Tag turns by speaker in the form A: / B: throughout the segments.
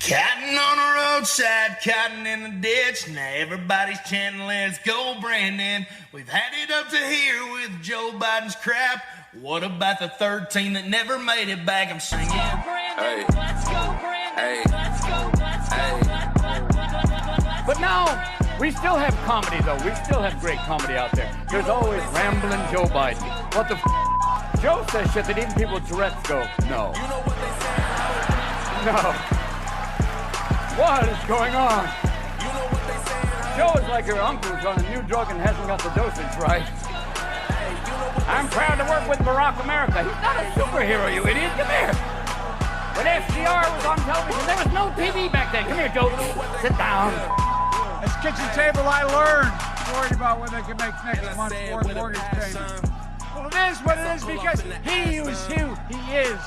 A: Cotton on the roadside, cotton in the ditch. Now everybody's chanting, let's go, Brandon. We've had it up to here with Joe Biden's crap. What about the 13 that never made it back? I'm singing.
B: Hey. Let's go, Brandon. Hey. Let's go.
C: But now, we still have comedy, though. We still have great comedy out there. There's always rambling Joe Biden. What the Joe says shit that even people with Tourette's go, no.
B: You know what they say?
C: No. What is going on?
B: You know what they say?
C: Joe is like your uncle who's on a new drug and hasn't got the dosage right. I'm proud to work with Barack America. He's not a superhero, you idiot. Come here. When FDR was on television, there was no TV back then. Come here, Joe. Sit down.
D: At the kitchen table, I learned. Worried about when they can make next month's mortgage payment. Well, it is what it is because he is who he is.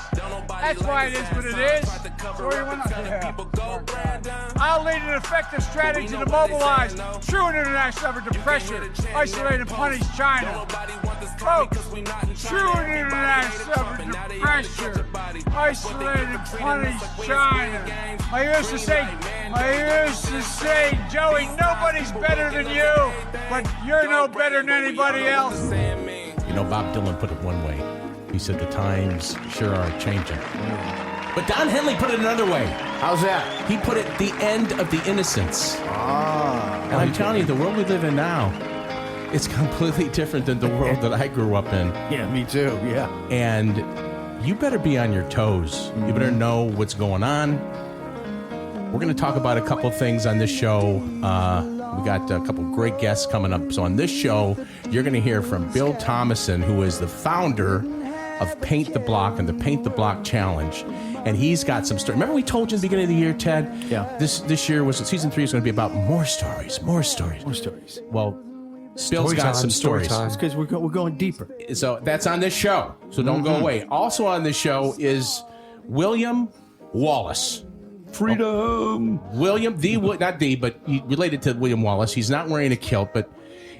D: That's why it is what it is. I'll lead an effective strategy to mobilize true international effort to pressure, isolate, and punish China. Folks, true international effort to pressure, isolate, and punish China. I used to say, Joey, nobody's better than you, but you're no better than anybody else.
E: You know, Bob Dylan put it one way. He said the times sure are changing. But Don Henley put it another way.
F: How's that?
E: He put it the end of the innocence. And I'm telling you, the world we live in now, it's completely different than the world that I grew up in.
F: Yeah, me too, yeah.
E: And you better be on your toes. You better know what's going on. We're going to talk about a couple things on this show. We got a couple great guests coming up. So on this show, you're going to hear from Bill Thomason, who is the founder of Paint the Block and the Paint the Block Challenge. And he's got some stories. Remember we told you at the beginning of the year, Ted?
F: Yeah.
E: This year was season 3 is going to be about more stories. Well, Bill's got some stories.
F: It's because we're going deeper.
E: So that's on this show. So don't go away. Also on this show is William Wallis.
F: Freedom.
E: William, but related to William Wallace. He's not wearing a kilt, but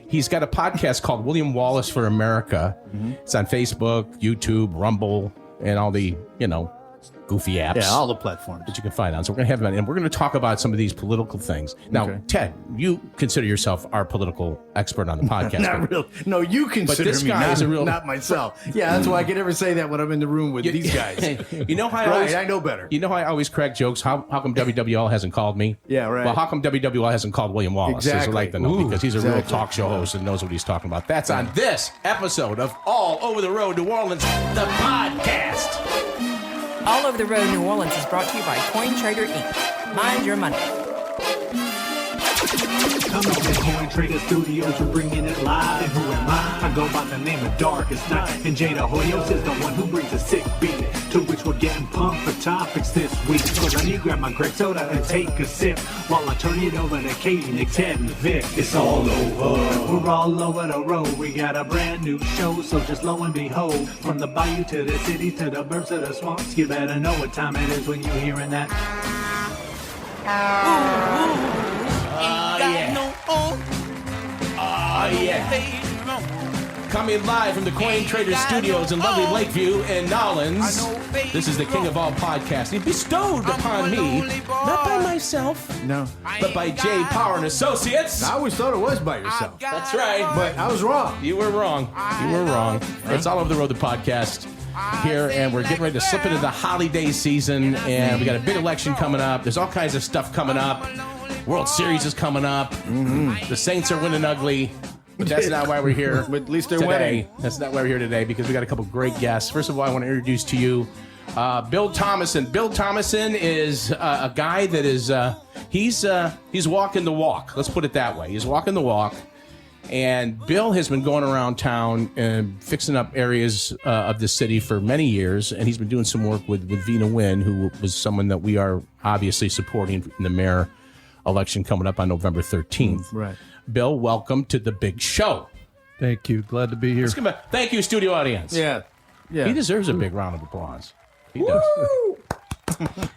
E: he's got a podcast called William Wallace for America. It's on Facebook, YouTube, Rumble, and all the, goofy apps.
F: Yeah, all the platforms
E: that you can find on. So we're going to have him on, and we're going to talk about some of these political things. Now, Ted, you consider yourself our political expert on the podcast.
F: Not really. No, you consider me not myself. Yeah, that's why I can never say that when I'm in the room with these guys.
E: You know how
F: I know better.
E: You know how I always crack jokes? How come WWL hasn't called me?
F: Yeah, right.
E: Well, how come WWL hasn't called William Wallace?
F: Exactly.
E: I'd like to know, because he's a real talk show host and knows what he's talking about. That's on this episode of All Over the Road New Orleans, the podcast.
G: All Over the Road New Orleans is brought to you by Coin Trader Inc. Mind your money.
H: Coming to Coin Trader Studios, we're bringing it live. And who am I? I go by the name of Darkest Night. And Jada Hoyos is the one who brings a sick beat, to which we're getting pumped for topics this week. So let me grab my Greg soda and take a sip, while I turn it over to Katie, Nick, Ted, and Vic. It's all over. We're all over the road. We got a brand new show, so just lo and behold, from the bayou to the city to the burbs to the swamps, you better know what time it is when you're hearing that.
E: Coming live from the Coin Trader Studios in lovely Lakeview in Nolens. This is the king of all podcasting, bestowed upon me, not by myself, but by J. Power and Associates.
F: I always thought it was by yourself.
E: That's right.
F: But I was wrong.
E: You were wrong. It's All Over the Road, the podcast here, and we're getting ready to slip into the holiday season, and we got a big election coming up. There's all kinds of stuff coming up. World Series is coming up. The Saints are winning ugly. But that's not why we're here.
F: But at least they're
E: today.
F: winning.
E: That's not why we're here today, because we got a couple great guests. First of all, I want to introduce to you Bill Thomason. Bill Thomason is a guy that is he's walking the walk. Let's put it that way. He's walking the walk. And Bill has been going around town and fixing up areas of the city for many years, and he's been doing some work with Vina Nguyen, who was someone that we are obviously supporting in the mayor election coming up on November 13th.
F: Right.
E: Bill, welcome to the big show.
I: Thank you. Glad to be here.
E: Thank you, studio audience.
F: Yeah.
E: He deserves a big round of applause. He does.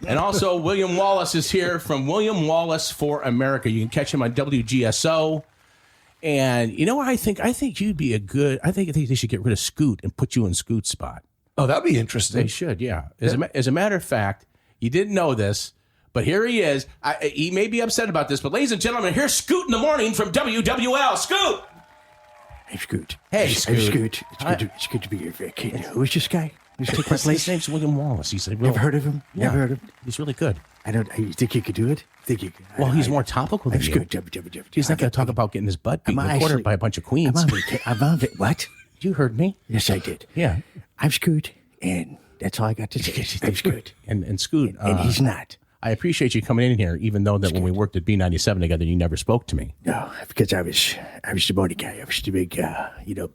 E: And also, William Wallace is here from William Wallace for America. You can catch him on WGSO. And I think you'd be a good. I think they should get rid of Scoot and put you in Scoot's spot.
I: Oh, that'd be interesting.
E: They should, yeah. As a matter of fact, you didn't know this, But here he is. He may be upset about this, but ladies and gentlemen, here's Scoot in the morning from WWL. Scoot!
F: Hey, Scoot.
E: Hey, Scoot.
F: Hey, Scoot. It's good to be here. Kid. Who is this guy? Who's taking my place?
E: His name's William Wallis. He's a
F: Never heard of him?
E: Yeah.
F: Never heard of him?
E: He's really good.
F: You think you could do it? Think you could?
E: Well, he's more topical than you.
F: Good.
E: He's not going to talk about getting his butt beaten in the quarter by a bunch of queens.
F: I'm on it. What?
E: You heard me.
F: Yes, I did.
E: Yeah.
F: I'm Scoot, and that's all I got to say. I'm Scoot.
E: And Scoot.
F: And he's not.
E: I appreciate you coming in here, even though that when we worked at B97 together, you never spoke to me.
F: No, because I was the body guy. I was the big,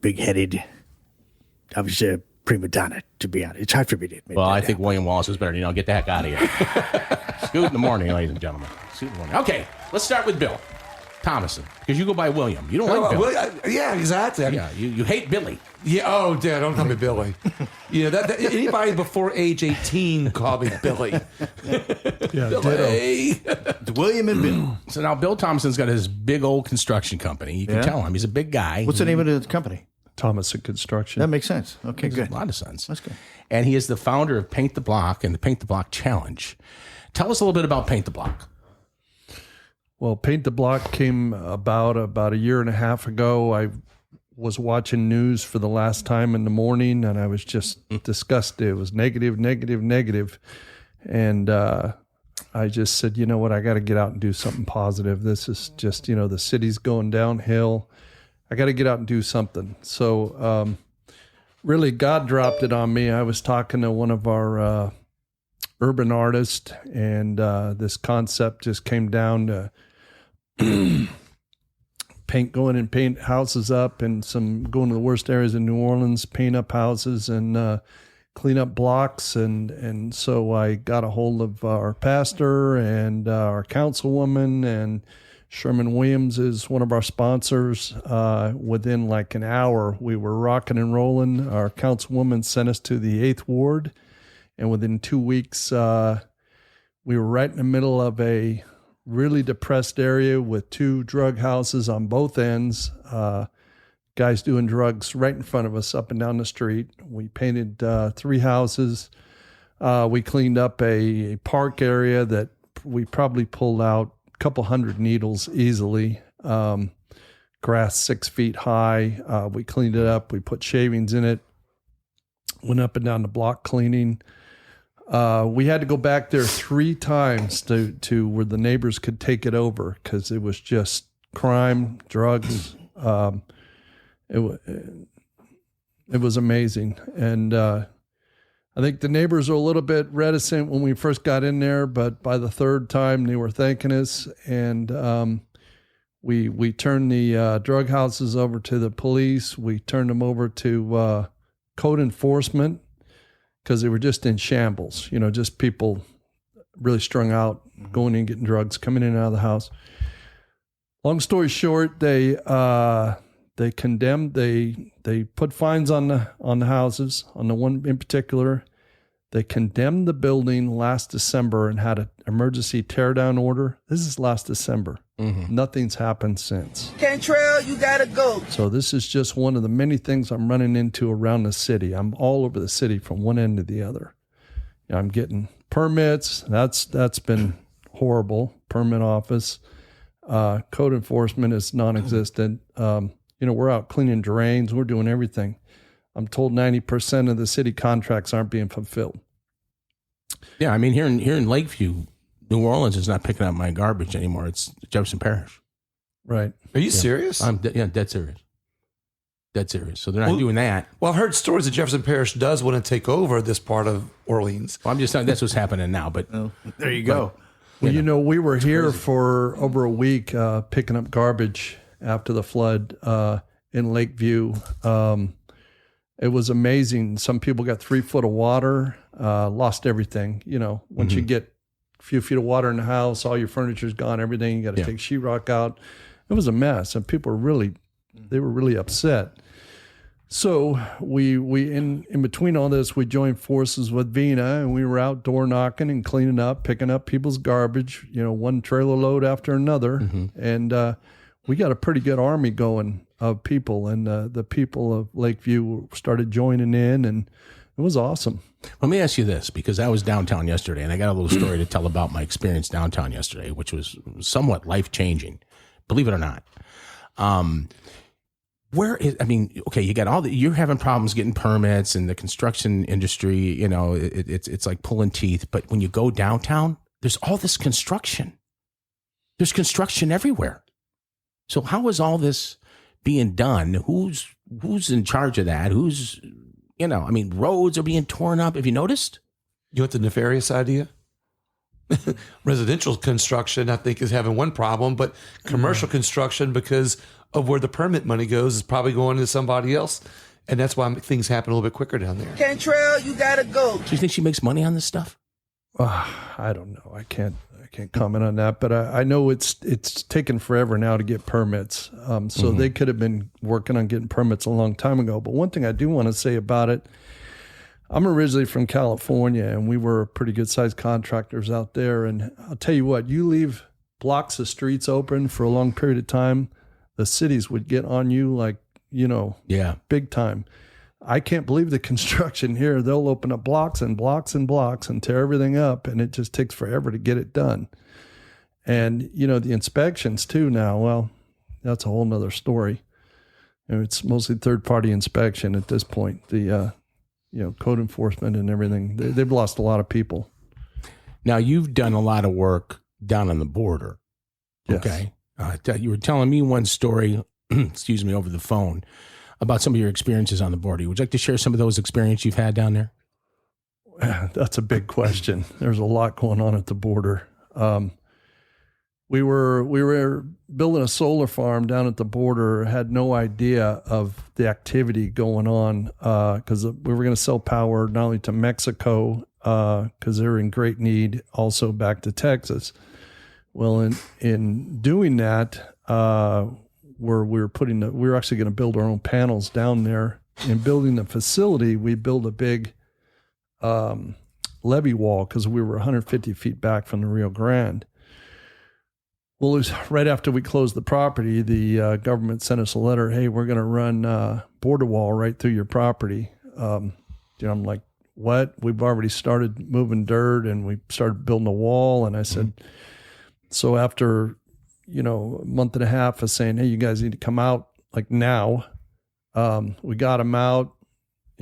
F: big-headed. I was a prima donna, to be honest. It's hard for me to admit.
E: Well, I think William Wallace is better. Get the heck out of here. Scoot in the morning, ladies and gentlemen. Scoot in the morning. Okay, let's start with Bill Thomason, because you go by William. You don't like Bill.
J: Yeah, exactly.
E: Yeah, you hate Billy.
J: Yeah. Oh, Dad, don't call me Billy. That anybody before age 18 call me Billy.
I: Yeah,
J: Billy.
F: William and Bill.
E: So now Bill Thomason's got his big old construction company. You can tell him he's a big guy.
F: What's the name of the company?
I: Thomason Construction.
F: That makes sense. Okay,
E: Makes
F: good.
E: a lot of sense.
F: That's good.
E: And he is the founder of Paint the Block and the Paint the Block Challenge. Tell us a little bit about Paint the Block.
I: Well, Paint the Block came about a year and a half ago. I was watching news for the last time in the morning, and I was just disgusted. It was negative. And I just said, you know what, I got to get out and do something positive. This is just, the city's going downhill. I got to get out and do something. So really, God dropped it on me. I was talking to one of our urban artists, and this concept just came down to go in and paint houses up, and going to the worst areas in New Orleans, paint up houses and clean up blocks. And so I got a hold of our pastor and our councilwoman, and Sherman Williams is one of our sponsors. Within like an hour, we were rocking and rolling. Our councilwoman sent us to the 8th Ward, and within 2 weeks, we were right in the middle of a really depressed area with 2 drug houses on both ends. Guys doing drugs right in front of us up and down the street. We painted 3 houses. We cleaned up a park area that we probably pulled out a couple hundred needles easily. Grass 6 feet high. We cleaned it up. We put shavings in it. Went up and down the block cleaning. We had to go back there 3 times to where the neighbors could take it over, because it was just crime, drugs. It was amazing. And I think the neighbors were a little bit reticent when we first got in there, but by the 3rd time they were thanking us. And we turned the drug houses over to the police. We turned them over to code enforcement, because they were just in shambles, just people really strung out, going in, getting drugs, coming in and out of the house. Long story short, they condemned, they put fines on the houses, on the one in particular. They condemned the building last December and had an emergency tear down order. This is last December. Mm-hmm. Nothing's happened since.
K: Cantrell, you gotta go.
I: So this is just one of the many things I'm running into around the city. I'm all over the city from one end to the other. I'm getting permits. That's been horrible. Permit office. Code enforcement is non-existent. We're out cleaning drains. We're doing everything. I'm told 90% of the city contracts aren't being fulfilled.
E: Yeah, I mean, here in Lakeview, New Orleans is not picking up my garbage anymore. It's Jefferson Parish.
I: Right.
J: Are you serious?
E: I'm dead serious. Dead serious. So they're not doing that.
J: Well, I've heard stories that Jefferson Parish does want to take over this part of Orleans.
E: Well, I'm just saying that's what's happening now. But
F: there you go.
I: Well, we were here for over a week picking up garbage after the flood in Lakeview. It was amazing. Some people got 3 foot of water, lost everything. Once you get a few feet of water in the house, all your furniture's gone, everything. You got to take sheetrock out. It was a mess, and people were really upset. So we in between all this, we joined forces with Vina, and we were out door knocking and cleaning up, picking up people's garbage, one trailer load after another. Mm-hmm. And we got a pretty good army going of people, and the people of Lakeview started joining in, and It was awesome.
E: Let me ask you this, because I was downtown yesterday, and I got a little story to tell about my experience downtown yesterday, which was somewhat life-changing, believe it or not. Okay, you got you're having problems getting permits, and the construction industry, it's like pulling teeth. But when you go downtown, there's all this construction. There's construction everywhere. So how is all this being done? Who's in charge of that? Roads are being torn up. Have you noticed?
J: You want the nefarious idea? Residential construction, I think, is having one problem, but commercial construction, because of where the permit money goes, is probably going to somebody else. And that's why things happen a little bit quicker down there.
K: Cantrell, you gotta go.
E: Do you think she makes money on this stuff?
I: I don't know. I can't comment on that, but I know it's taken forever now to get permits. So they could have been working on getting permits a long time ago. But one thing I do want to say about it, I'm originally from California, and we were pretty good sized contractors out there. And I'll tell you what, you leave blocks of streets open for a long period of time, the cities would get on you like, big time. I can't believe the construction here. They'll open up blocks and blocks and blocks and tear everything up, and it just takes forever to get it done. And, the inspections too now, well, that's a whole nother story. It's mostly third-party inspection at this point. The, code enforcement and everything, they've lost a lot of people.
E: Now, you've done a lot of work down on the border.
I: Yes.
E: Okay. You were telling me one story, over the phone, about some of your experiences on the border. Would you like to share some of those experiences you've had down there?
I: That's a big question. There's a lot going on at the border. We were building a solar farm down at the border, had no idea of the activity going on because we were going to sell power not only to Mexico because they're in great need, also back to Texas. Well, in doing that, we were actually going to build our own panels down there. In building the facility, we built a big levee wall because we were 150 feet back from the Rio Grande. Well, it was right after we closed the property, the government sent us a letter, hey, we're going to run border wall right through your property. I'm like, what? We've already started moving dirt and we started building a wall. And I said, so after a month and a half of saying, hey, you guys need to come out like now. We got them out.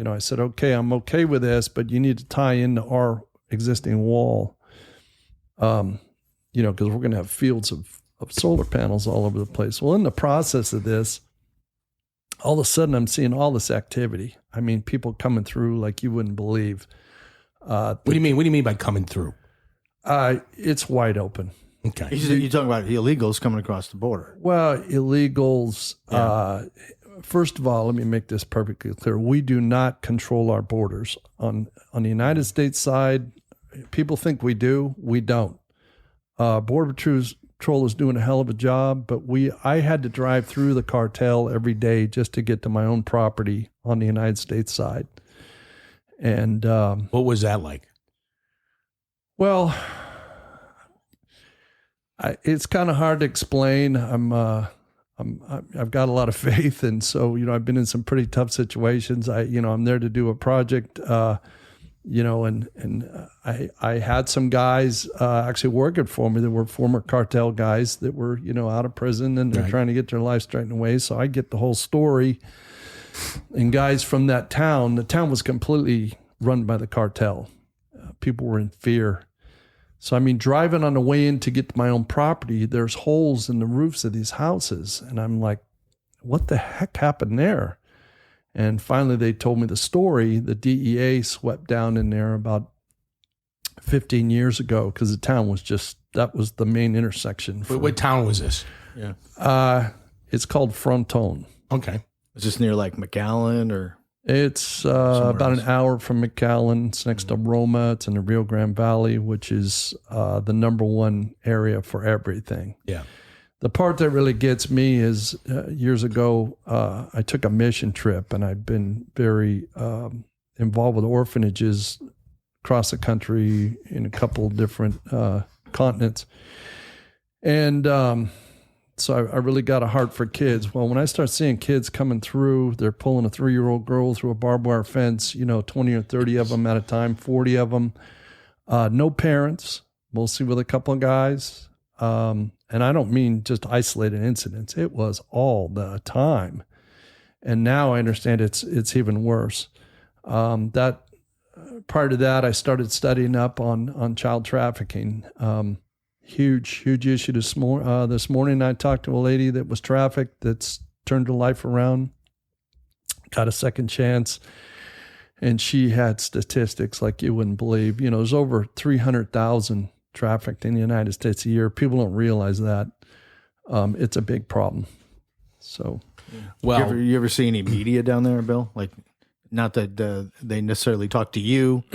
I: I said, okay, I'm okay with this, but you need to tie into our existing wall. Because we're going to have fields of solar panels all over the place. Well, in the process of this, all of a sudden I'm seeing all this activity. I mean, people coming through like you wouldn't believe.
E: What do you mean? What do you mean by coming through?
I: It's wide open.
E: Okay.
F: You're talking about illegals coming across the border.
I: Well, illegals, first of all, let me make this perfectly clear. We do not control our borders. On the United States side, people think we do. We don't. Border Patrol is doing a hell of a job, but I had to drive through the cartel every day just to get to my own property on the United States side. And
E: what was that like?
I: Well, it's kind of hard to explain. I've got a lot of faith, and so I've been in some pretty tough situations. I'm there to do a project. I had some guys actually working for me that were former cartel guys that were, out of prison and they're trying to get their life straightened away. So I get the whole story. And guys from that town, the town was completely run by the cartel. People were in fear. So, driving on the way in to get to my own property, there's holes in the roofs of these houses. And I'm like, what the heck happened there? And finally, they told me the story. The DEA swept down in there about 15 years ago because the town was that was the main intersection.
E: What town was this?
F: Yeah.
I: It's called Frontone.
E: Okay.
F: Is this near like McAllen or?
I: It's about an hour from McAllen. It's next to Roma. It's in the Rio Grande Valley, which is the number one area for everything.
E: Yeah.
I: The part that really gets me is years ago, I took a mission trip, and I've been very involved with orphanages across the country in a couple different continents. And So I really got a heart for kids. Well, when I start seeing kids coming through, they're pulling a 3-year-old girl through a barbed wire fence, 20 or 30 of them at a time, 40 of them. No parents, mostly with a couple of guys. And I don't mean just isolated incidents. It was all the time. And now I understand it's even worse. Prior to that, I started studying up on child trafficking. Huge issue this morning. I talked to a lady that was trafficked that's turned her life around, got a second chance, and she had statistics like you wouldn't believe. There's over 300,000 trafficked in the United States a year. People don't realize that. It's a big problem. So,
L: well, you ever see any media down there, Bill? Like, not that they necessarily talk to you,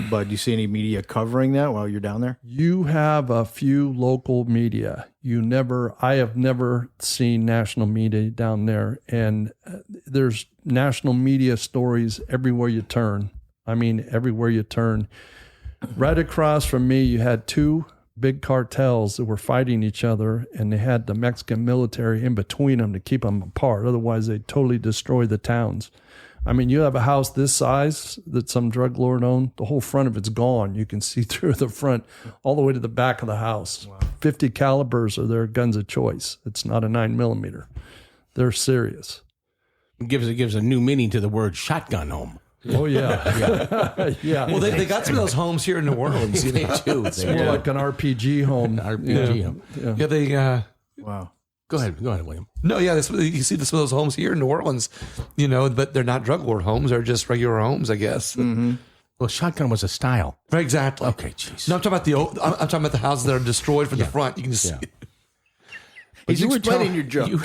L: but do you see any media covering that while you're down there?
I: You have a few local media. I have never seen national media down there. And there's national media stories everywhere you turn. I mean, everywhere you turn. Right across from me, you had 2 big cartels that were fighting each other, and they had the Mexican military in between them to keep them apart. Otherwise, they'd totally destroy the towns. I mean, you have a house this size that some drug lord owned, the whole front of it's gone. You can see through the front all the way to the back of the house. Wow. 50 calibers are their guns of choice. It's not a 9mm. They're serious.
E: It gives a new meaning to the word shotgun home.
I: Oh, yeah. Yeah.
J: Well, they got some of those homes here in New Orleans.
E: They do.
I: It's more like an RPG home.
E: RPG home.
J: Yeah, they...
L: Wow.
E: Go ahead, William.
J: No, yeah, you see some of those homes here in New Orleans, but they're not drug lord homes. They're just regular homes, I guess.
L: Mm-hmm.
E: Well, shotgun was a style.
J: Right, exactly.
E: Okay, jeez.
J: No, I'm talking about the houses that are destroyed from the front. You can just...
L: He's explaining your joke.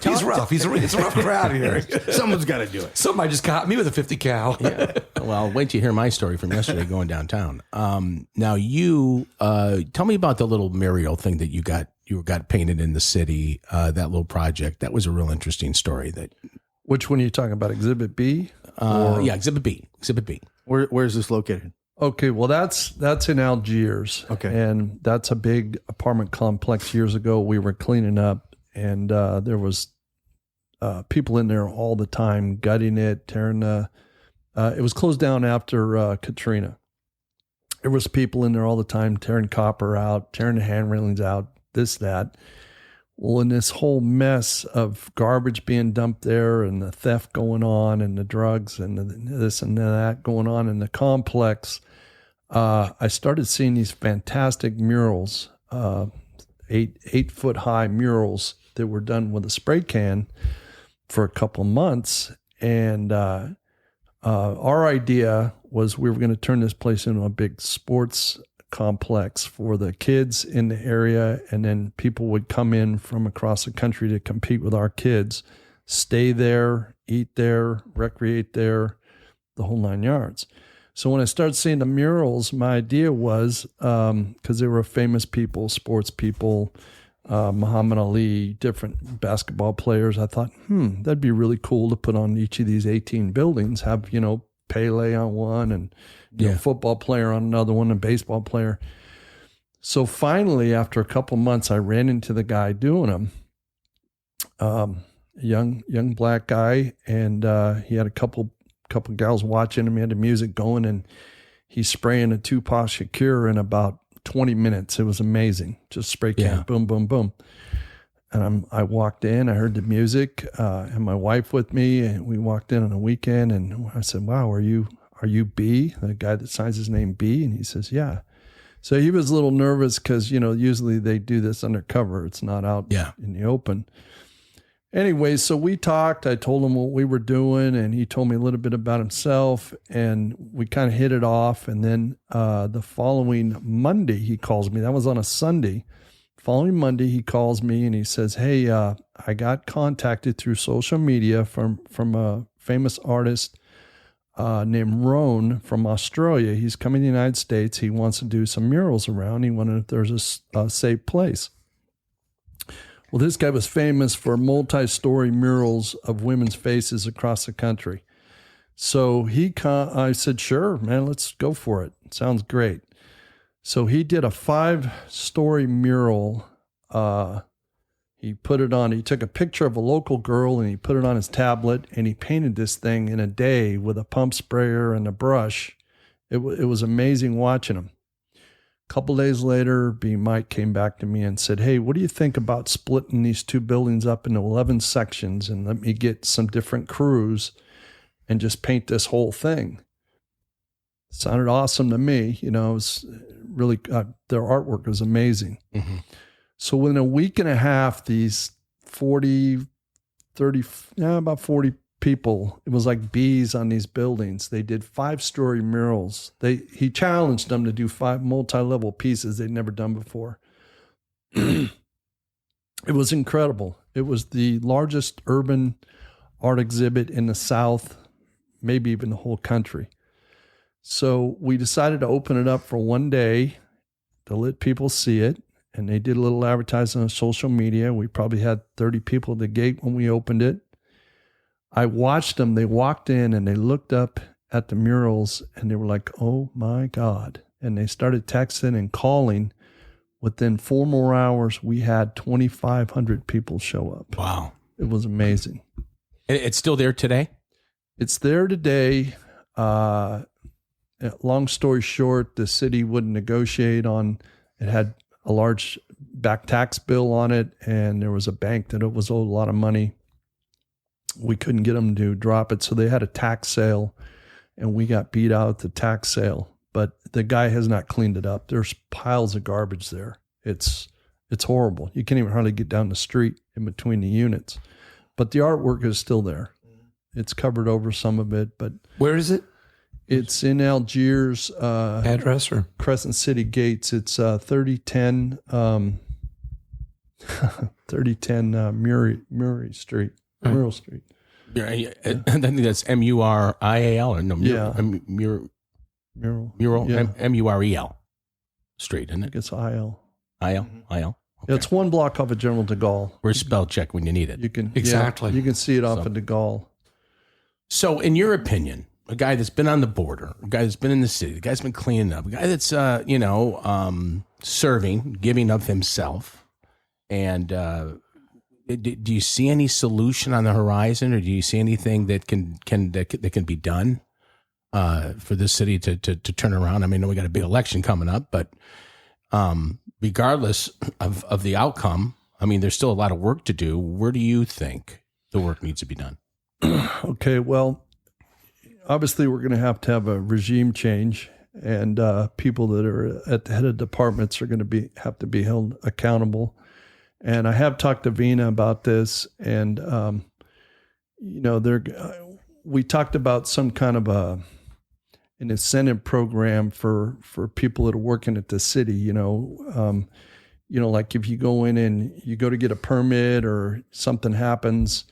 J: He's rough. It's a rough crowd here.
L: Someone's got to do it.
J: Somebody just caught me with a 50 cal.
E: Yeah. Well, wait till you hear my story from yesterday going downtown. Now you tell me about the little mural thing that you got painted in the city. That little project. That was a real interesting story.
I: Which one are you talking about? Exhibit B?
E: Yeah, Exhibit B. Exhibit B.
L: Where is this located?
I: Okay, well that's in Algiers.
L: Okay,
I: and that's a big apartment complex. Years ago, we were cleaning up, and there was people in there all the time, gutting it, tearing. It was closed down after Katrina. There was people in there all the time, tearing copper out, tearing the hand railings out, this, that. Well, in this whole mess of garbage being dumped there and the theft going on and the drugs and this and that going on in the complex, I started seeing these fantastic murals, 8 foot high murals that were done with a spray can for a couple months. And our idea was we were going to turn this place into a big sports complex for the kids in the area, and then people would come in from across the country to compete with our kids, stay there, eat there, recreate there, the whole 9 yards. So when I started seeing the murals, my idea was, because they were famous people, sports people, Muhammad Ali, different basketball players, I thought, that'd be really cool to put on each of these 18 buildings, have, Pele on one and football player on another one, and baseball player. So finally, after a couple months, I ran into the guy doing them, young black guy, and he had a couple gals watching him. He had the music going, and he's spraying a Tupac Shakur in about 20 minutes. It was amazing. Just spray can, boom, boom, boom. And I walked in, I heard the music, and my wife with me, and we walked in on a weekend, and I said, wow, are you B, the guy that signs his name B? And he says, yeah. So he was a little nervous because, usually they do this undercover. It's not out in the open. Anyway, so we talked. I told him what we were doing, and he told me a little bit about himself, and we kind of hit it off. And then the following Monday, he calls me. That was on a Sunday. Following Monday, he calls me and he says, hey, I got contacted through social media from a famous artist named Roan from Australia. He's coming to the United States. He wants to do some murals around. He wondered if there's a safe place. Well, this guy was famous for multi-story murals of women's faces across the country. So I said, sure, man, let's go for it. Sounds great. So he did a 5-story mural He put it on, he took a picture of a local girl and he put it on his tablet and he painted this thing in a day with a pump sprayer and a brush. It was amazing watching him. A couple days later, Mike came back to me and said, "Hey, what do you think about splitting these two buildings up into 11 sections and let me get some different crews and just paint this whole thing?" Sounded awesome to me. You know, it was really, their artwork was amazing. Mm-hmm. So within a week and a half, these 40 people, it was like bees on these buildings. They did 5-story murals. He challenged them to do 5 multi-level pieces they'd never done before. It was incredible. It was the largest urban art exhibit in the South, maybe even the whole country. So we decided to open it up for one day to let people see it. And they did a little advertising on social media. We probably had 30 people at the gate when we opened it. I watched them. They walked in and they looked up at the murals and they were like, "Oh my God." And they started texting and calling. Within 4 more hours, we had 2,500 people show up.
E: Wow.
I: It was amazing.
E: It's still there today?
I: It's there today. Long story short, the city wouldn't negotiate on, it had a large back tax bill on it, and there was a bank that it was owed a lot of money. We couldn't get them to drop it, so they had a tax sale, and we got beat out at the tax sale. But the guy has not cleaned it up. There's piles of garbage there. It's horrible. You can't even hardly get down the street in between the units. But the artwork is still there. It's covered over some of it, but
J: where is it?
I: It's in Algiers.
J: Address or
I: Crescent City Gates. It's 3010 Murray Street. Murray Street.
E: Yeah, I think that's Murial or no?
I: Mural.
E: Yeah. Murel Street, isn't it?
I: It's IL.
E: IL. Okay.
I: Yeah, it's one block off of General de Gaulle.
E: We're spell check when you need it.
I: You can
J: exactly.
I: You can see it off of de Gaulle.
E: So, in your opinion, a guy that's been on the border, a guy that's been in the city, a guy's been cleaning up, a guy that's serving, giving of himself, and do you see any solution on the horizon, or do you see anything that can be done for this city to turn around? I mean, we got a big election coming up, but regardless of the outcome, I mean, there's still a lot of work to do. Where do you think the work needs to be done?
I: Okay, well, obviously we're going to have a regime change, and people that are at the head of departments are going to have to be held accountable. And I have talked to Vina about this, and we talked about some kind of an incentive program for people that are working at the city. Like if you go in and you go to get a permit or something happens,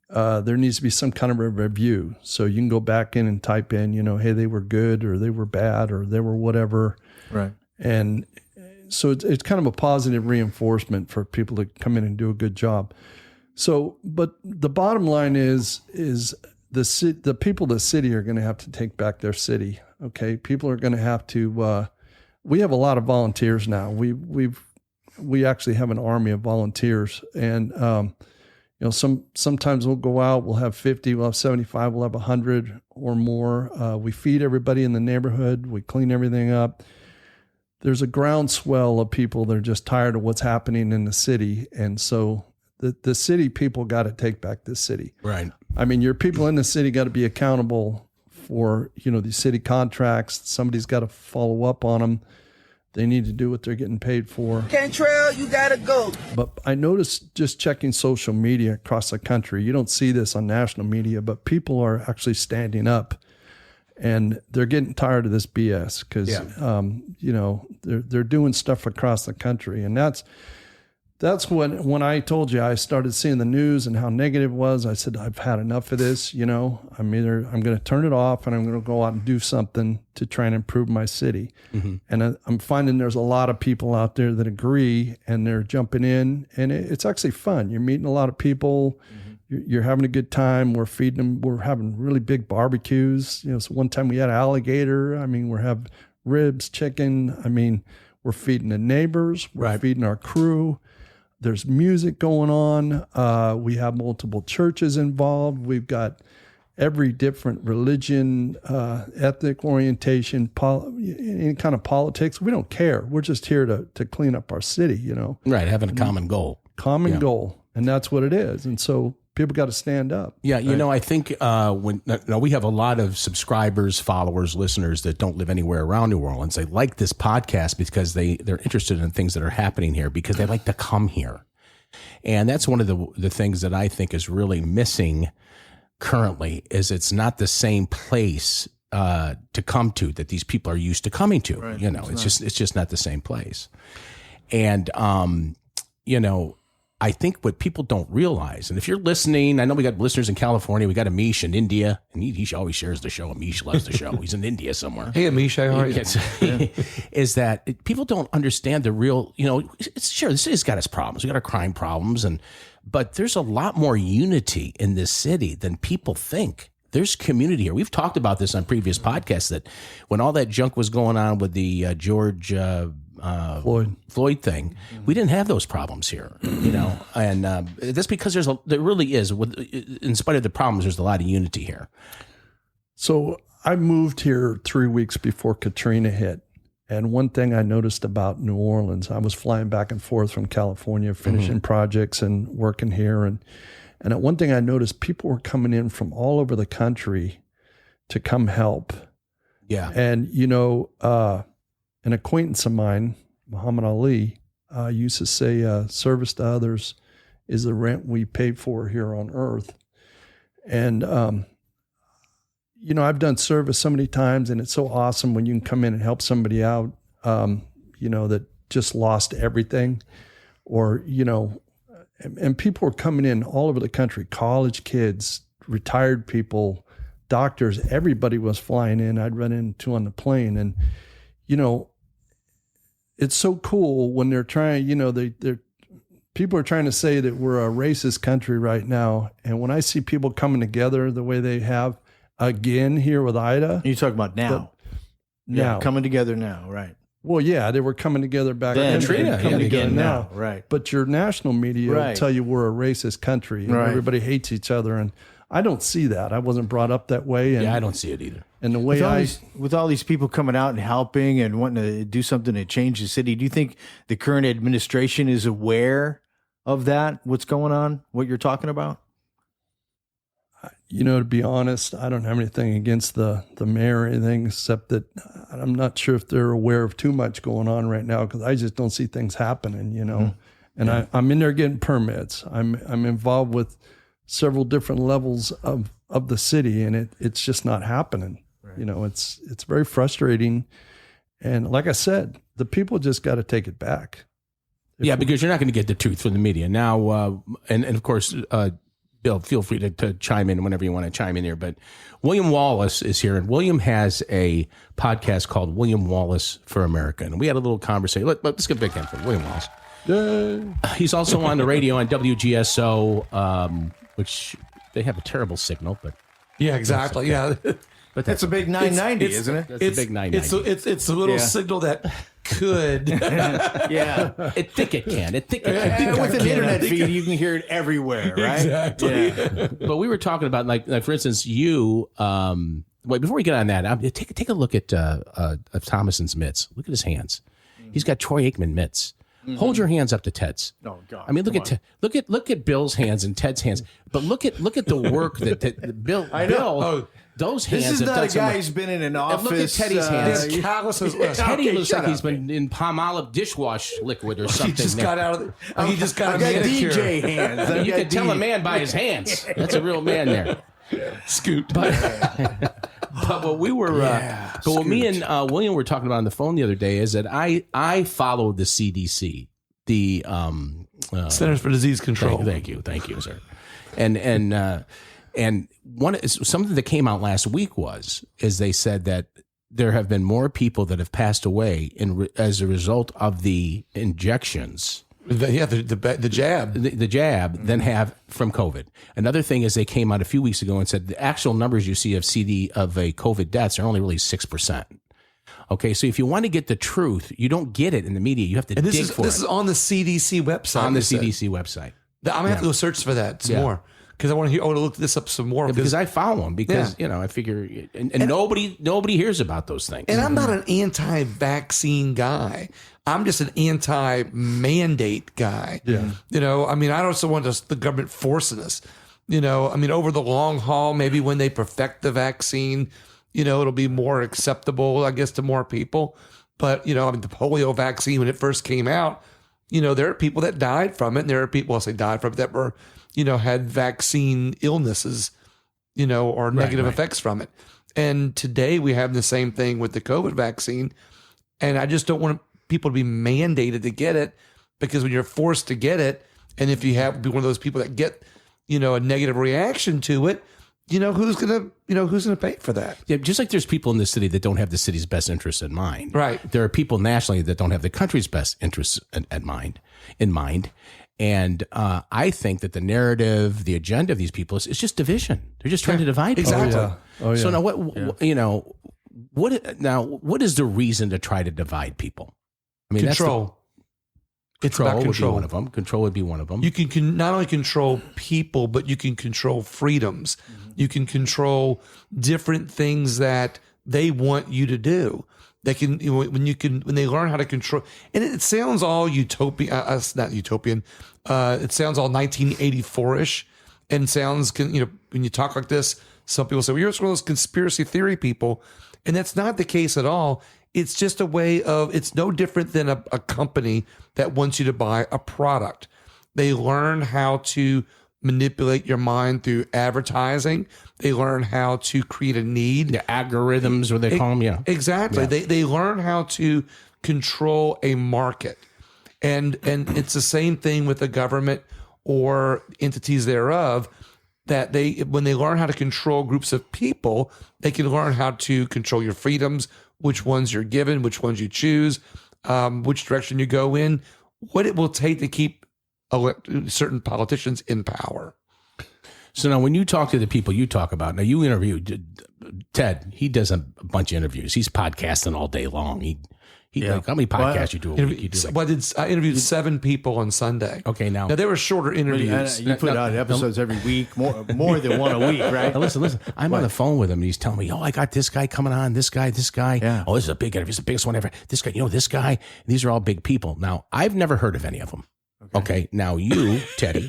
I: there needs to be some kind of a review. So you can go back in and type in, hey, they were good or they were bad or they were whatever.
L: Right.
I: And so it's kind of a positive reinforcement for people to come in and do a good job. So, but the bottom line is the people of the city are going to have to take back their city. Okay. People are going to have to, we have a lot of volunteers now. We actually have an army of volunteers, and, sometimes we'll go out, we'll have 50, we'll have 75, we'll have 100 or more. We feed everybody in the neighborhood. We clean everything up. There's a groundswell of people that are just tired of what's happening in the city. And so the city people got to take back this city.
E: Right.
I: I mean, your people in the city got to be accountable for, these city contracts. Somebody's got to follow up on them. They need to do what they're getting paid for.
K: Cantrell, you gotta go.
I: But I noticed just checking social media across the country, you don't see this on national media, but people are actually standing up, and they're getting tired of this BS because, they're doing stuff across the country. And that's when I told you I started seeing the news and how negative it was. I said, I've had enough of this. I'm going to turn it off and I'm going to go out and do something to try and improve my city. Mm-hmm. And I'm finding there's a lot of people out there that agree, and they're jumping in, and it's actually fun. You're meeting a lot of people. Mm-hmm. You're having a good time. We're feeding them. We're having really big barbecues. So one time we had alligator. I mean, we're having ribs, chicken. I mean, we're feeding the neighbors. We're feeding our crew. there's music going on. We have multiple churches involved. We've got every different religion, ethnic orientation, any kind of politics. We don't care. We're just here to clean up our city, you know.
E: Right, having a common goal.
I: Common goal, and that's what it is. And so people got to stand up.
E: Yeah, you know, I think we have a lot of subscribers, followers, listeners that don't live anywhere around New Orleans. They like this podcast because they're interested in things that are happening here because they like to come here. And that's one of the things that I think is really missing currently is it's not the same place to come to that these people are used to coming to. Right. You know, it's just not the same place. And you know, I think what people don't realize, and if you're listening, I know we got listeners in California, we got Amish in India, and he always shares the show. Amish loves the show. He's in India somewhere.
J: Hey, Amish, how are you?
E: Is that people don't understand the real, you know, sure, the city's got its problems. We got our crime problems, but there's a lot more unity in this city than people think. There's community here. We've talked about this on previous podcasts that when all that junk was going on with the George Floyd thing, we didn't have those problems here, you know, and that's because there really is, in spite of the problems, there's a lot of unity here.
I: So I moved here 3 weeks before Katrina hit. And one thing I noticed about New Orleans, I was flying back and forth from California, finishing projects and working here. And one thing I noticed, people were coming in from all over the country to come help.
E: Yeah.
I: And, you know, an acquaintance of mine, Muhammad Ali, used to say, service to others is the rent we pay for here on earth. And, you know, I've done service so many times, and it's so awesome when you can come in and help somebody out, you know, that just lost everything. Or, you know, and people were coming in all over the country, college kids, retired people, doctors, everybody was flying in. I'd run into on the plane. And, you know, it's so cool when they're trying, you know, people are trying to say that we're a racist country right now. And when I see people coming together the way they have again here with Ida.
L: You're talking about now.
I: Now.
L: Coming together now, right.
I: Well, yeah, they were coming together back then. Coming together now.
L: Right.
I: But your national media will tell you we're a racist country and everybody hates each other. And I don't see that. I wasn't brought up that way. And,
E: yeah, I don't see it either.
I: And the way
L: with all these people coming out and helping and wanting to do something to change the city, do you think the current administration is aware of that? What's going on? What you're talking about?
I: You know, to be honest, I don't have anything against the mayor or anything, except that I'm not sure if they're aware of too much going on right now because I just don't see things happening, you know. And I'm in there getting permits. I'm involved with several different levels of the city, and it's just not happening. Right. You know, it's very frustrating. And like I said, the people just got to take it back.
E: Because you're not going to get the truth from the media. Now, and of course, Bill, feel free to chime in whenever you want to chime in here. But William Wallis is here, and William has a podcast called William Wallis for America. And we had a little conversation. Let's get a big hand for William Wallis. He's also on the radio on WGSO, which they have a terrible signal, but
J: yeah, exactly. Yeah,
L: but that's a big 990, isn't it?
E: That's a big 990.
J: It's a little signal that could.
E: I think it can.
L: With an internet feed, you can hear it everywhere, right?
J: Exactly.
E: Yeah. But we were talking about, like for instance, you. Wait, before we get on that, take a look at Thomason's mitts. Look at his hands. He's got Troy Aikman mitts. Mm-hmm. Hold your hands up to Ted's.
L: Oh God!
E: I mean, look at Bill's hands and Ted's hands. But look at the work that Bill. Bill. Those hands.
L: This is not a guy who's been in an office.
E: Look at Teddy's hands.
J: Teddy
E: looks like he's been in palm olive dishwash liquid or something.
J: He just got out of. He just got a manicure.
L: DJ hands.
E: You can tell a man by his hands. That's a real man there.
J: Scoot.
E: But what we were, what me and William were talking about on the phone the other day is that I follow the CDC, the
J: Centers for Disease Control.
E: Thank you, sir. And something that came out last week is they said that there have been more people that have passed away as a result of the injections.
J: The
E: jab than have from COVID. Another thing is they came out a few weeks ago and said the actual numbers you see of COVID deaths are only really 6%. Okay, so if you want to get the truth, you don't get it in the media. You have to dig for it.
J: This is on the CDC website.
E: On the CDC website.
J: I'm going to have to go search for that some more. Because I want to look this up some more.
E: Because I found one. Because I figure, and nobody hears about those things.
J: And I'm not an anti-vaccine guy. I'm just an anti-mandate guy.
I: Yeah.
J: I mean, I don't want the government forcing us. Over the long haul, maybe when they perfect the vaccine, it'll be more acceptable, I guess, to more people. But the polio vaccine when it first came out, there are people that died from it, and there are people died from it that were had vaccine illnesses, or negative effects from it. And today we have the same thing with the COVID vaccine. And I just don't want people to be mandated to get it, because when you're forced to get it, and if you be one of those people that get, a negative reaction to it, who's gonna pay for that?
E: Yeah, just like there's people in the city that don't have the city's best interests in mind.
J: Right.
E: There are people nationally that don't have the country's best interests in mind. And I think that the narrative, the agenda of these people is just division. They're just trying to divide people.
J: Exactly.
I: Oh, yeah.
E: So now what is the reason to try to divide people? I mean,
J: Control. It's about control.
E: Would be one of them. Control would be one of them.
J: You can not only control people, but you can control freedoms. You can control different things that they want you to do. They can when they learn how to control, and it sounds all utopian. Not utopian. It sounds all 1984ish, and sounds when you talk like this, some people say, "Well, you're one of those conspiracy theory people," and that's not the case at all. It's just a way of. It's no different than a company that wants you to buy a product. They learn how to manipulate your mind through advertising. They learn how to create a need.
E: The algorithms, what they call them, yeah.
J: Exactly. Yeah. They learn how to control a market. And it's the same thing with the government or entities thereof, that when they learn how to control groups of people, they can learn how to control your freedoms, which ones you're given, which ones you choose, which direction you go in, what it will take to keep certain politicians in power.
E: So now when you talk to the people you talk about, now you interview Ted, he does a bunch of interviews. He's podcasting all day long. Like, how many podcasts you do a week?
J: I interviewed 7 people on Sunday.
E: Okay, now
J: they were shorter interviews.
L: You put out episodes every week, more than one a week, right?
E: Now listen. I'm on the phone with him, and he's telling me, I got this guy coming on, this guy.
L: Yeah.
E: Oh, this is a big interview. It's the biggest one ever. This guy, this guy. These are all big people. Now, I've never heard of any of them. Okay. Now you, Teddy,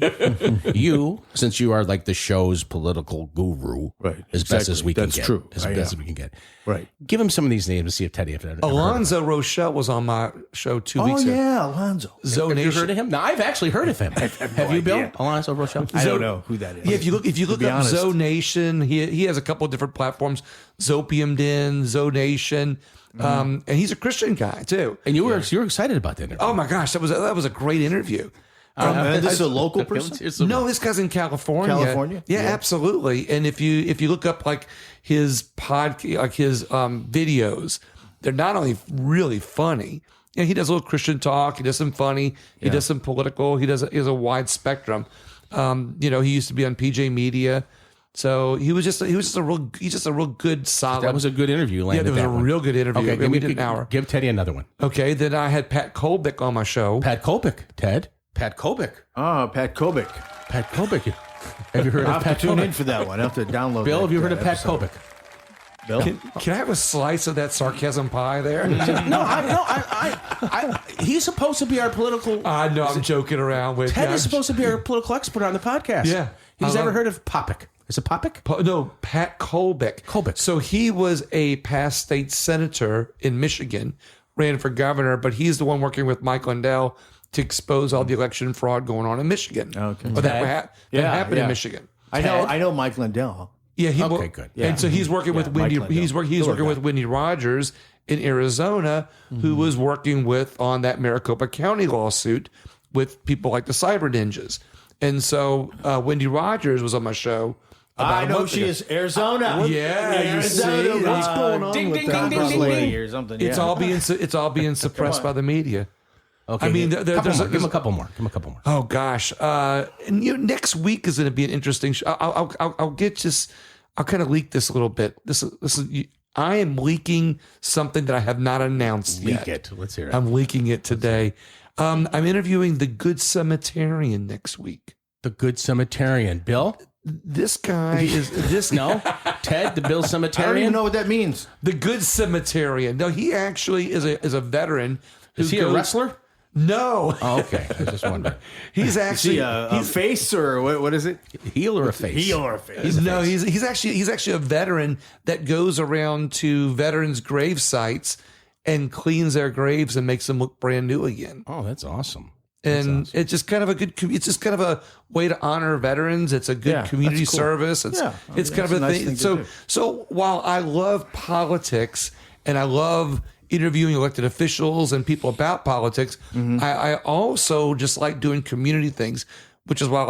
E: since you are like the show's political guru,
L: right?
E: As best as we can get.
L: That's true.
E: As best as we can get.
L: Right.
E: Give him some of these names and see if Teddy.
J: Alonzo Rochelle was on my show 2 weeks ago.
L: Oh yeah, Alonzo.
E: Have you heard of him? Now I've actually heard of him. Have you, Bill? Alonzo Rochelle?
L: I don't know who that is.
J: Yeah, if you look up Zo Nation, he has a couple of different platforms: Zopium Den, Zo Nation. And he's a Christian guy too.
E: And you were excited about that interview.
J: Oh my gosh, that was a great interview.
L: This is a local person?
J: No, this guy's in California.
L: California?
J: Yeah, absolutely. And if you look up like his videos, they're not only really funny. He does a little Christian talk. He does some funny. He does some political. He has a wide spectrum. He used to be on PJ Media. So he's just a real good, solid.
E: That was a good interview.
J: Yeah, that was a real good interview.
E: Okay,
J: we did an hour.
E: Give Teddy another one.
J: Okay, then I had Pat Kolbick on my show.
E: Pat Kolbick, Ted. Pat Kolbick.
L: Oh, Pat Kolbick.
E: Pat Kolbick. Have you heard of Pat Kolbick?
L: Tune in for that one. I have to download.
E: Bill, have you heard of Pat Kolbick?
L: Bill,
J: can I have a slice of that sarcasm pie there?
E: He's supposed to be our political.
J: I know. I'm joking around with.
E: Ted is supposed to be our political expert on the podcast.
J: Yeah.
E: He's ever heard of Popick? Is it Popick?
J: No, Pat Kolbick.
E: Kolbick.
J: So he was a past state senator in Michigan, ran for governor, but he's the one working with Mike Lindell to expose all the election fraud going on in Michigan.
L: Okay.
J: But that happened in Michigan.
L: I know Mike Lindell.
J: Yeah.
E: Okay, good.
J: Yeah. And so he's working with Wendy. He's working with Wendy Rogers in Arizona, who was working on that Maricopa County lawsuit with people like the Cyber Ninjas. And so Wendy Rogers was on my show.
L: I know she is Arizona.
J: Yeah, you see
L: what's going on
E: ding,
L: with
E: ding,
L: that
E: ding, ding,
L: lady
E: ding.
L: or something.
J: It's all being suppressed by the media.
E: Okay,
J: I mean,
E: give him a couple more.
J: Oh gosh, and next week is going to be an interesting show. I'll kind of leak this a little bit. This is I am leaking something that I have not announced yet.
E: Leak it. Let's hear it.
J: I'm leaking it today. I'm interviewing the Good Cemeterian next week.
E: The Good Cemeterian. Bill?
J: This guy is this
E: No? Ted, the Bill Cemeterian?
L: I don't even know what that means.
J: The Good Cemeterian. No, he actually is a veteran.
E: Is he a wrestler?
J: No.
E: Oh, okay. I was just wondering.
J: He's actually
L: a face or what is it?
E: Heel or a face?
L: Heel or a face?
J: He's actually a veteran that goes around to veterans' grave sites and cleans their graves and makes them look brand new again.
E: Oh, that's awesome.
J: And it's just kind of it's just kind of a way to honor veterans. It's a good community service. It's kind of a
L: nice
J: thing. So while I love politics and I love interviewing elected officials and people about politics, I also just like doing community things, which is why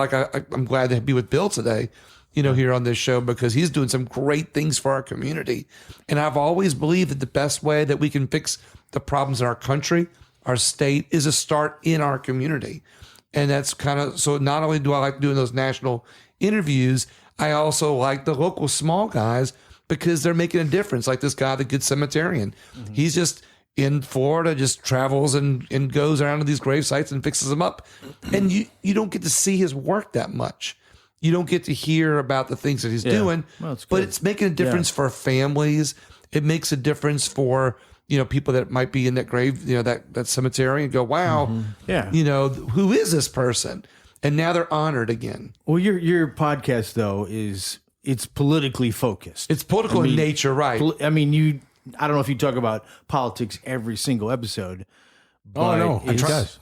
J: I'm glad to be with Bill today, here on this show, because he's doing some great things for our community. And I've always believed that the best way that we can fix the problems in our country, our state, is to start in our community. And that's kind of, so not only do I like doing those national interviews, I also like the local small guys because they're making a difference. Like this guy, the Good Cemeterian. He's just in Florida, just travels and goes around to these grave sites and fixes them up. And you don't get to see his work that much. You don't get to hear about the things that he's doing, but it's making a difference for families. It makes a difference for, people that might be in that grave, that cemetery, and go, wow, who is this person? And now they're honored again.
L: Well, your podcast though it's politically focused.
J: It's political in nature, right?
L: I mean, I don't know if you talk about politics every single episode.
E: Oh no,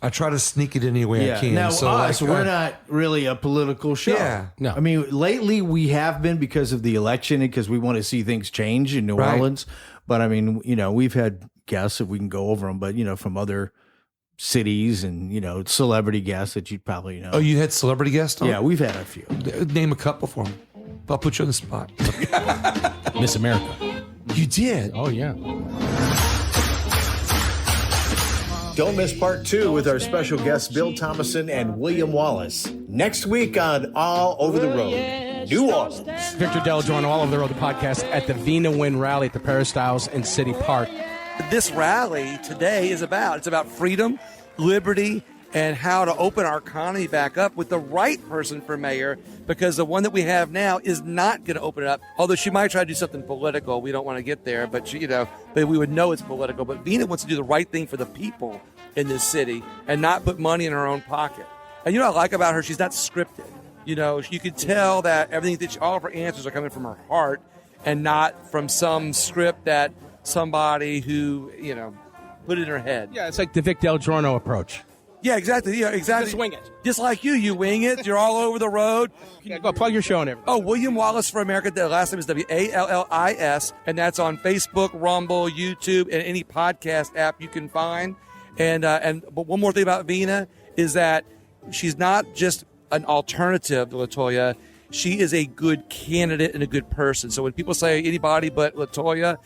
J: I try to sneak it any way I can.
L: Now,
J: so
L: we're not really a political show.
J: Yeah,
E: no.
L: I mean, lately we have been because of the election and because we want to see things change in New Orleans. But I mean, we've had guests, if we can go over them, but from other cities and celebrity guests that you'd probably know.
J: Oh, you had celebrity guests on?
L: Yeah, we've had a few.
J: Name a couple for me. I'll put you on the spot.
E: Miss America.
J: You did?
E: Oh yeah.
L: Don't miss part 2 with our special guests Bill Thomason and William Wallis next week on All Over the Road, New Orleans.
E: Victor DelGiorno, All Over the Road, the podcast at the Vina Win Rally at the Peristyles in City Park.
M: This rally today is about freedom, liberty, and how to open our economy back up with the right person for mayor, because the one that we have now is not going to open it up. Although she might try to do something political. We don't want to get there, but but we would know it's political. But Vina wants to do the right thing for the people in this city and not put money in her own pocket. And what I like about her, she's not scripted. You can tell that everything all of her answers are coming from her heart and not from some script that somebody who, put it in her head.
E: Yeah, it's like the Vic DelGiorno approach.
M: Yeah, exactly. Yeah, exactly.
E: Just wing it.
M: Just like you wing it. You're all over the road.
E: Yeah, go plug your show and everything.
M: Oh, William Wallis for America. The last name is Wallis, and that's on Facebook, Rumble, YouTube, and any podcast app you can find. But one more thing about Vina is that she's not just an alternative to LaToya. She is a good candidate and a good person. So when people say anybody but LaToya,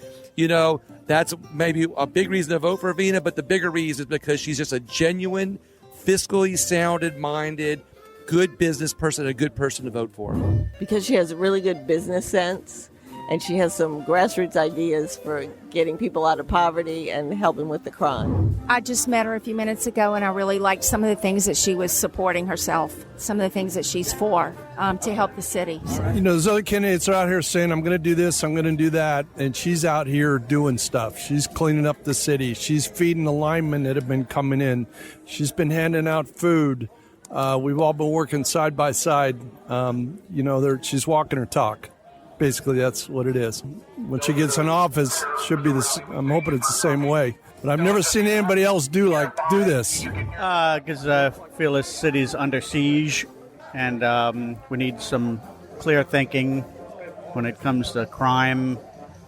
M: that's maybe a big reason to vote for Vina, but the bigger reason is because she's just a genuine, fiscally minded, good business person, a good person to vote for.
N: Because she has a really good business sense, and she has some grassroots ideas for getting people out of poverty and helping with the crime.
O: I just met her a few minutes ago, and I really liked some of the things that she was supporting herself, some of the things that she's for to help the city.
I: Those other candidates are out here saying, I'm going to do this, I'm going to do that, and she's out here doing stuff. She's cleaning up the city. She's feeding the linemen that have been coming in. She's been handing out food. We've all been working side by side. She's walking her talk. Basically, that's what it is. When she gets in office, should be this. I'm hoping it's the same way. But I've never seen anybody else do this.
P: Because I feel this city's under siege, and we need some clear thinking when it comes to crime,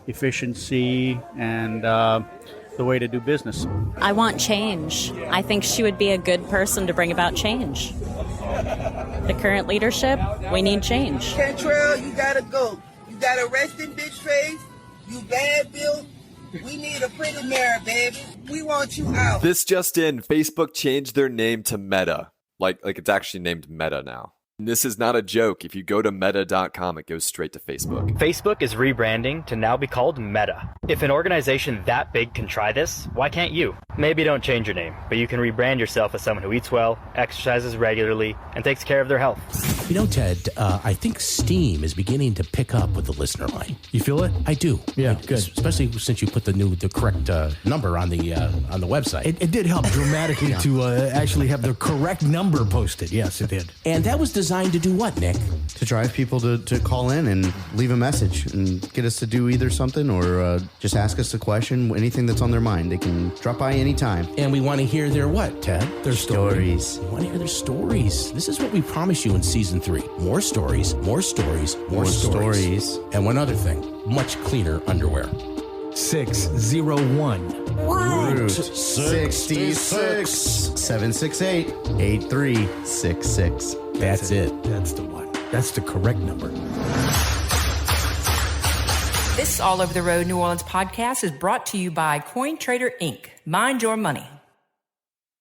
P: efficiency, and the way to do business.
Q: I want change. I think she would be a good person to bring about change. The current leadership, we need change.
K: Cantrell, you gotta go. You got a resting bitch face. You bad, Bill. We need a pretty mayor, baby. We want you out.
R: This just in, Facebook changed their name to Meta. Like it's actually named Meta now. This is not a joke. If you go to meta.com, it goes straight to Facebook.
S: Facebook is rebranding to now be called Meta. If an organization that big can try this, why can't you? Maybe don't change your name, but you can rebrand yourself as someone who eats well, exercises regularly, and takes care of their health.
E: You know, Ted, I think Steam is beginning to pick up with the listener line. You feel it? I do.
F: Yeah, good.
E: Especially since you put the correct number on the website.
F: It did help dramatically to actually have the correct number posted. Yes, it did.
E: And that was designed to do what, Nick?
T: To drive people to call in and leave a message and get us to do either something or just ask us a question, anything that's on their mind. They can drop by anytime.
E: And we want to hear their what, Ted?
T: Their stories.
E: We want to hear their stories. This is what we promise you in season 3. More stories, more stories, more stories. And one other thing, much cleaner underwear.
F: 601
T: Route 66 768 8366.
E: That's it.
F: That's the one. That's the correct number.
G: This All Over the Road New Orleans podcast is brought to you by Coin Trader Inc. Mind your money.